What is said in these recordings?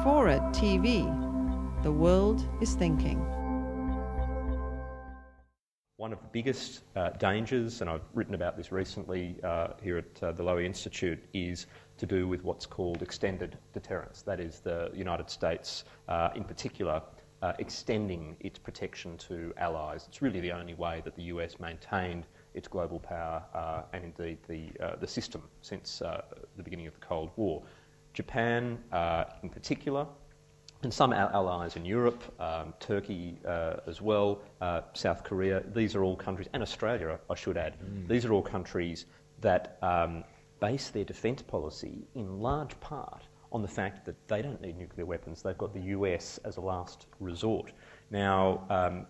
FORA.tv. The world is thinking. One of the biggest dangers, and I've written about this recently here at the Lowy Institute, is to do with what's called extended deterrence. That is, the United States in particular extending its protection to allies. It's really the only way that the US maintained its global power and indeed the system since the beginning of the Cold War. Japan in particular, and some allies in Europe, Turkey as well, South Korea, these are all countries, and Australia I should add, these are all countries that base their defence policy in large part on the fact that they don't need nuclear weapons. They've got the US as a last resort. Now,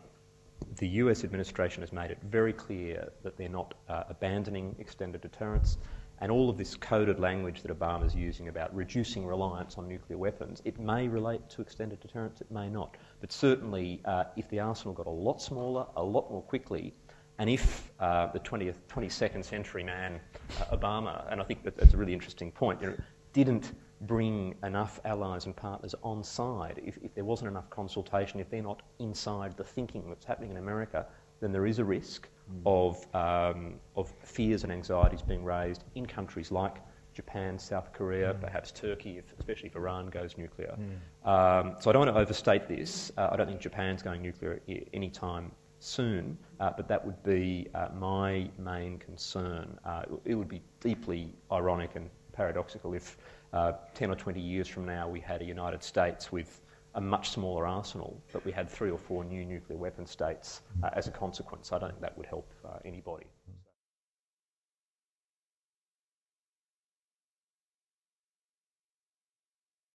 the US administration has made it very clear that they're not abandoning extended deterrence, and all of this coded language that Obama's using about reducing reliance on nuclear weapons, it may relate to extended deterrence, it may not. But certainly, if the arsenal got a lot smaller, a lot more quickly, and if the 22nd century man, Obama, and I think that's a really interesting point, didn't bring enough allies and partners on side, if there wasn't enough consultation, if they're not inside the thinking that's happening in America, then there is a risk of fears and anxieties being raised in countries like Japan, South Korea, perhaps Turkey, especially if Iran goes nuclear. So I don't want to overstate this. I don't think Japan's going nuclear anytime soon, but that would be my main concern. It would be deeply ironic and paradoxical if 10 or 20 years from now we had a United States with a much smaller arsenal, but we had 3 or 4 new nuclear weapon states as a consequence. I don't think that would help anybody.